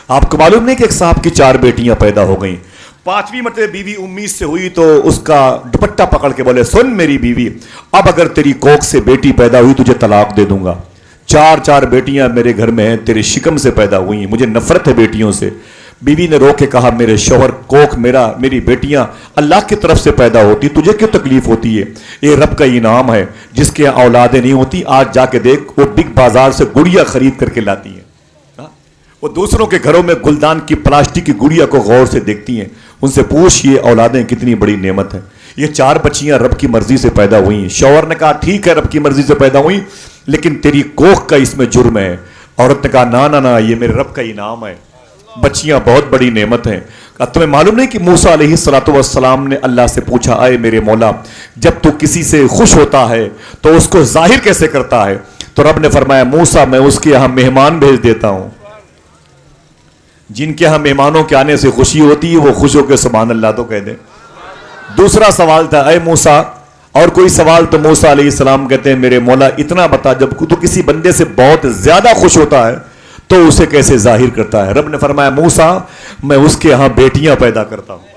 آپ کو معلوم نہیں کہ ایک صاحب کی 4 بیٹیاں پیدا ہو گئیں، 5ویں مرتبہ بیوی امید سے ہوئی تو اس کا دوپٹہ پکڑ کے بولے سن میری بیوی، اب اگر تیری کوکھ سے بیٹی پیدا ہوئی تجھے طلاق دے دوں گا. 4 بیٹیاں میرے گھر میں ہیں، تیرے شکم سے پیدا ہوئی ہیں، مجھے نفرت ہے بیٹیوں سے. بیوی نے رو کے کہا میرے شوہر کوکھ میری بیٹیاں اللہ کی طرف سے پیدا ہوتی، تجھے کیوں تکلیف ہوتی ہے؟ یہ رب کا انعام ہے. جس کے اولادیں نہیں ہوتی آج جا کے دیکھ وہ بگ بازار سے گڑیا خرید کر کے لاتی ہیں. وہ دوسروں کے گھروں میں گلدان کی پلاسٹک کی گڑیا کو غور سے دیکھتی ہیں. ان سے پوچھ یہ اولادیں کتنی بڑی نعمت ہے. یہ 4 بچیاں رب کی مرضی سے پیدا ہوئی. شوہر نے کہا ٹھیک ہے رب کی مرضی سے پیدا ہوئی لیکن تیری کوکھ کا اس میں جرم ہے. عورت نے کہا نا یہ میرے رب کا انعام ہے، بچیاں بہت بڑی نعمت ہیں. تمہیں معلوم نہیں کہ موسیٰ علیہ السلام نے اللہ سے پوچھا اے میرے مولا جب تو کسی سے خوش ہوتا ہے تو اس کو ظاہر کیسے کرتا ہے؟ تو رب نے فرمایا موسیٰ میں اس کے یہاں مہمان بھیج دیتا ہوں. جن کے ہاں مہمانوں کے آنے سے خوشی ہوتی ہے وہ خوش ہو کے سبحان اللہ تو کہہ دیں. دوسرا سوال تھا اے موسیٰ، اور کوئی سوال تو موسیٰ علیہ السلام کہتے ہیں میرے مولا اتنا بتا جب تو کسی بندے سے بہت زیادہ خوش ہوتا ہے تو اسے کیسے ظاہر کرتا ہے؟ رب نے فرمایا موسیٰ میں اس کے ہاں بیٹیاں پیدا کرتا ہوں.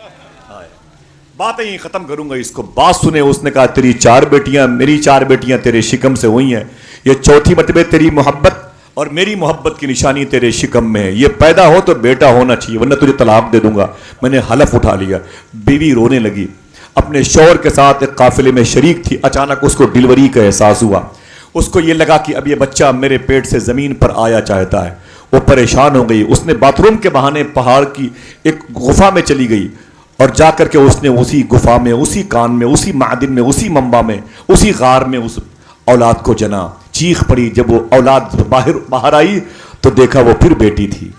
بات یہیں ختم کروں گا اس کو. بات سنے اس نے کہا تیری 4 بیٹیاں میری 4 بیٹیاں تیرے شکم سے ہوئی ہیں، یہ 4تھی مرتبہ تیری محبت اور میری محبت کی نشانی تیرے شکم میں ہے. یہ پیدا ہو تو بیٹا ہونا چاہیے ورنہ تجھے طلاق دے دوں گا. میں نے حلف اٹھا لیا. بیوی رونے لگی. اپنے شوہر کے ساتھ ایک قافلے میں شریک تھی. اچانک اس کو ڈیلیوری کا احساس ہوا. اس کو یہ لگا کہ اب یہ بچہ میرے پیٹ سے زمین پر آیا چاہتا ہے. وہ پریشان ہو گئی. اس نے باتھ روم کے بہانے پہاڑ کی ایک غفا میں چلی گئی اور جا کر کے اس نے اسی غفا میں اسی کان میں اسی معدن میں اسی منبع میں اسی غار میں اس اولاد کو جنا. چیخ پڑی. جب وہ اولاد باہر آئی تو دیکھا وہ پھر بیٹی تھی.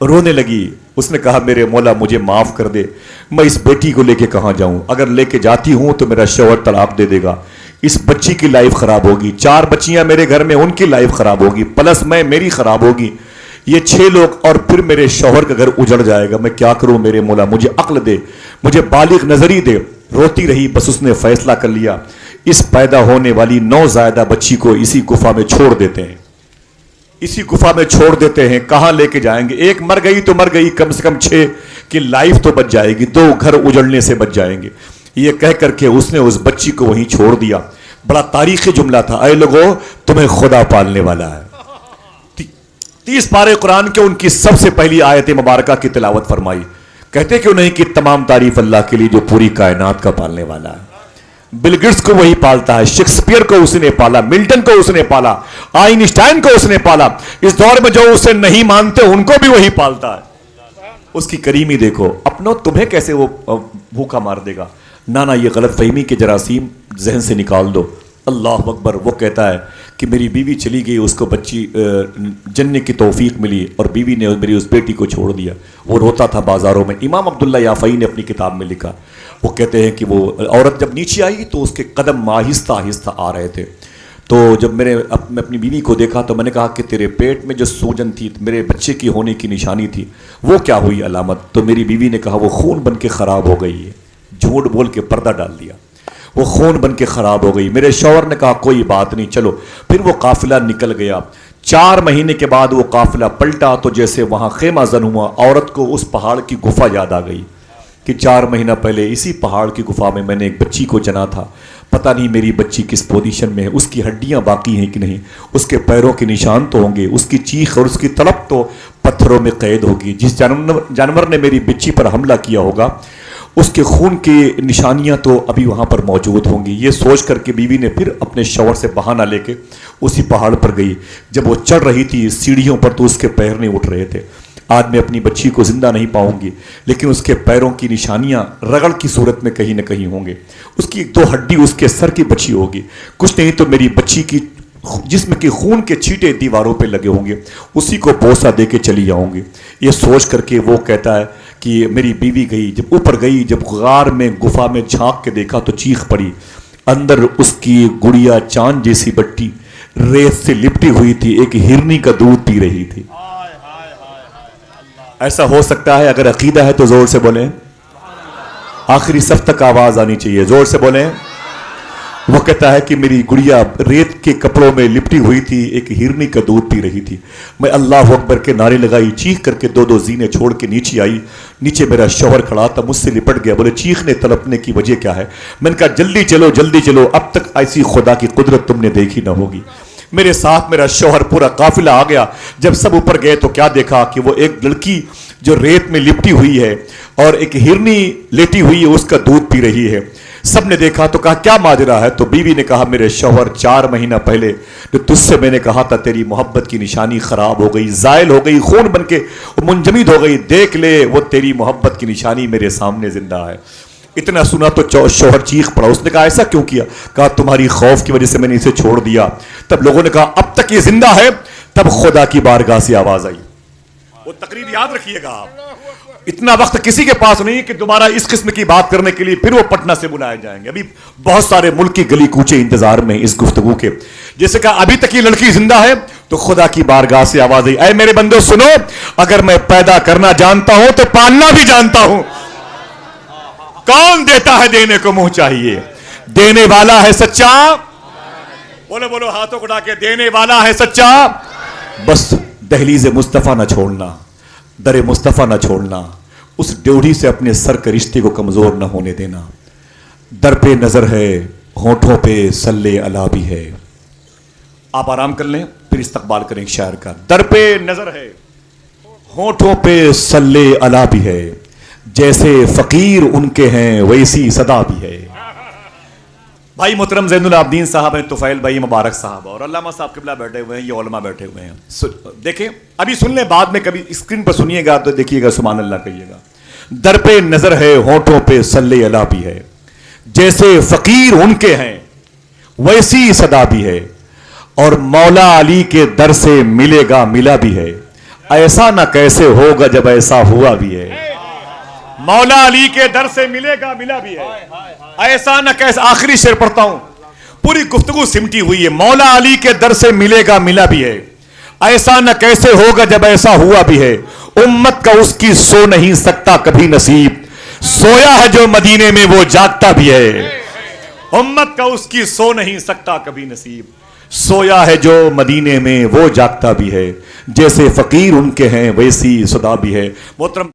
رونے لگی. اس نے کہا میرے مولا مجھے معاف کر دے، میں اس بیٹی کو لے کے کہاں جاؤں؟ اگر لے کے جاتی ہوں تو میرا شوہر طلاق دے دے گا، اس بچی کی لائف خراب ہوگی. 4 بچیاں میرے گھر میں ان کی لائف خراب ہوگی پلس میری خراب ہوگی. یہ 6 لوگ اور پھر میرے شوہر کا گھر اجڑ جائے گا. میں کیا کروں میرے مولا؟ مجھے عقل دے، مجھے بالغ نظری دے. روتی رہی. بس اس نے فیصلہ کر لیا اس پیدا ہونے والی نوزائیدہ بچی کو اسی گفا میں چھوڑ دیتے ہیں. اسی گفا میں چھوڑ دیتے ہیں. کہاں لے کے جائیں گے؟ ایک مر گئی تو مر گئی، کم سے کم 6 کی لائف تو بچ جائے گی، 2 گھر اجڑنے سے بچ جائیں گے. یہ کہہ کر کے اس نے اس بچی کو وہیں چھوڑ دیا. بڑا تاریخی جملہ تھا اے لوگو تمہیں خدا پالنے والا ہے. 30 پارے قرآن کے ان کی سب سے پہلی آیت مبارکہ کی تلاوت فرمائی. کہتے کیوں نہیں کہ تمام تعریف اللہ کے لیے جو پوری کائنات کا پالنے والا ہے. بل گیٹس کو وہی پالتا ہے، شیکسپیئر کو اس نے پالا، ملٹن کو اس نے پالا، آئن اسٹائن کو اس نے پالا. اس دور میں جو اسے نہیں مانتے ان کو بھی وہی پالتا ہے. اس کی کریمی دیکھو. اپنو تمہیں کیسے وہ بھوکا مار دے گا؟ نانا یہ غلط فہمی کے جراثیم ذہن سے نکال دو. اللہ اکبر. وہ کہتا ہے کہ میری بیوی چلی گئی، اس کو بچی جننے کی توفیق ملی اور بیوی نے میری اس بیٹی کو چھوڑ دیا. وہ روتا تھا بازاروں میں. امام عبداللہ یافعی نے اپنی کتاب میں لکھا، وہ کہتے ہیں کہ وہ عورت جب نیچے آئی تو اس کے قدم آہستہ آہستہ آ رہے تھے. تو جب میں اپنی بیوی کو دیکھا تو میں نے کہا کہ تیرے پیٹ میں جو سوجن تھی میرے بچے کی ہونے کی نشانی تھی وہ کیا ہوئی علامت؟ تو میری بیوی نے کہا وہ خون بن کے خراب ہو گئی ہے. جھوٹ بول کے پردہ ڈال دیا. وہ خون بن کے خراب ہو گئی. میرے شوہر نے کہا کوئی بات نہیں چلو. پھر وہ قافلہ نکل گیا. 4 مہینے کے بعد وہ قافلہ پلٹا تو جیسے وہاں خیمہ زن ہوا. عورت کو اس پہاڑ کی گفا یاد آ گئی کہ 4 مہینہ پہلے اسی پہاڑ کی گفا میں نے ایک بچی کو جنا تھا. پتہ نہیں میری بچی کس پوزیشن میں ہے، اس کی ہڈیاں باقی ہیں کہ نہیں، اس کے پیروں کے نشان تو ہوں گے، اس کی چیخ اور اس کی تڑپ تو پتھروں میں قید ہوگی. جس جانور نے میری بچی پر حملہ کیا ہوگا اس کے خون کی نشانیاں تو ابھی وہاں پر موجود ہوں گی. یہ سوچ کر کے بیوی نے پھر اپنے شوہر سے بہانہ لے کے اسی پہاڑ پر گئی. جب وہ چڑھ رہی تھی سیڑھیوں پر تو اس کے پیر نہیں اٹھ رہے تھے. آج میں اپنی بچی کو زندہ نہیں پاؤں گی لیکن اس کے پیروں کی نشانیاں رگڑ کی صورت میں کہیں نہ کہیں ہوں گے. اس کی 2 ہڈی اس کے سر کی بچی ہوگی. کچھ نہیں تو میری بچی کی جسم کے خون کے چھینٹے دیواروں پہ لگے ہوں گے. اسی کو بوسہ دے کے چلی جاؤں گی. یہ سوچ کر کے وہ کہتا ہے کہ میری بیوی گئی. جب اوپر گئی، جب غار میں گفا میں جھانک کے دیکھا تو چیخ پڑی. اندر اس کی گڑیا چاند جیسی بٹی ریت سے لپٹی ہوئی تھی، ایک ہرنی کا دودھ پی رہی تھی. ایسا ہو سکتا ہے؟ اگر عقیدہ ہے تو زور سے بولیں. آخری صف تک آواز آنی چاہیے. زور سے بولیں. وہ کہتا ہے کہ میری گڑیا ریت کے کپڑوں میں لپٹی ہوئی تھی، ایک ہرنی کا دودھ پی رہی تھی، میں اللہ اکبر کے نعرے لگائی، چیخ کر کے دو زینے چھوڑ کے نیچے آئی، نیچے میرا شوہر کھڑا تھا، مجھ سے لپٹ گیا، بولے چیخنے تڑپنے کی وجہ کیا ہے؟ میں نے کہا جلدی چلو، اب تک ایسی خدا کی قدرت تم نے دیکھی نہ ہوگی۔ میرے ساتھ میرا شوہر پورا قافلہ آ گیا، جب سب اوپر گئے تو کیا دیکھا کہ وہ ایک لڑکی جو ریت میں لپٹی ہوئی ہے اور ایک ہرنی لیٹی ہوئی ہے، اس کا دودھ پی رہی ہے۔ سب نے دیکھا تو کہا کیا ماجرا ہے؟ تو بیوی نے کہا میرے شوہر 4 مہینہ پہلے جو تجھ سے میں نے کہا تھا تیری محبت کی نشانی خراب ہو گئی، زائل ہو گئی، خون بن کے منجمد ہو گئی، دیکھ لے وہ تیری محبت کی نشانی میرے سامنے زندہ ہے۔ اتنا سنا تو شوہر چیخ پڑا، اس نے کہا ایسا کیوں کیا؟ کہا تمہاری خوف کی وجہ سے میں نے اسے چھوڑ دیا۔ تب لوگوں نے کہا اب تک یہ زندہ ہے؟ تب خدا کی بارگاہ سے آواز آئی، وہ تقریر یاد رکھیے گا آپ، اتنا وقت کسی کے پاس نہیں کہ دوبارہ اس قسم کی بات کرنے کے لیے پھر وہ پٹنہ سے بلائے جائیں گے۔ ابھی بہت سارے ملک کی گلی کوچے انتظار میں اس گفتگو کے۔ جیسے کہا ابھی تک یہ لڑکی زندہ ہے، تو خدا کی بارگاہ سے آواز آئی، اے میرے بندو سنو، اگر میں پیدا کرنا جانتا ہوں تو پالنا بھی جانتا ہوں۔ کون دیتا ہے؟ دینے کو منہ چاہیے، دینے والا ہے سچا، بولو ہاتھوں کو اٹھا کے، دینے والا ہے سچا۔ بس دہلیز مصطفیٰ نہ چھوڑنا، در مصطفیٰ نہ چھوڑنا، اس ڈیوڑھی سے اپنے سر کے رشتے کو کمزور نہ ہونے دینا۔ در پہ نظر ہے، ہونٹوں پہ صلی علی بھی ہے۔ آپ آرام کر لیں پھر استقبال کریں شاعر کا۔ در پہ نظر ہے، ہونٹوں پہ صلی علی بھی ہے، جیسے فقیر ان کے ہیں ویسی صدا بھی ہے۔ بھائی محترم زین العابدین صاحب ہیں، طفیل بھائی مبارک صاحب اور علامہ صاحب قبلہ بیٹھے ہوئے ہیں، یہ علماء بیٹھے ہوئے ہیں۔ دیکھیں ابھی سن لیں، بعد میں کبھی اسکرین پر سنیے گا تو دیکھیے گا، سبحان اللہ کہیے گا۔ در پہ نظر ہے، ہونٹوں پہ صلی علی بھی ہے، جیسے فقیر ان کے ہیں ویسی صدا بھی ہے، اور مولا علی کے در سے ملے گا ملا بھی ہے، ایسا نہ کیسے ہوگا جب ایسا ہوا بھی ہے۔ مولا علی کے در سے ملے گا ملا بھی ہے، ایسا نہ کیسے، آخری شعر پڑھتا ہوں، پوری گفتگو سمٹی ہوئی ہے۔ مولا علی کے در سے ملے گا ملا بھی ہے، ایسا نہ کیسے ہوگا جب ایسا ہوا بھی ہے، امت کا اس کی سو نہیں سکتا کبھی نصیب، سویا ہے جو مدینے میں وہ جاگتا بھی ہے۔ امت کا اس کی سو نہیں سکتا کبھی نصیب، سویا ہے جو مدینے میں وہ جاگتا بھی ہے، جیسے فقیر ان کے ہیں ویسی صدا بھی ہے۔ محترم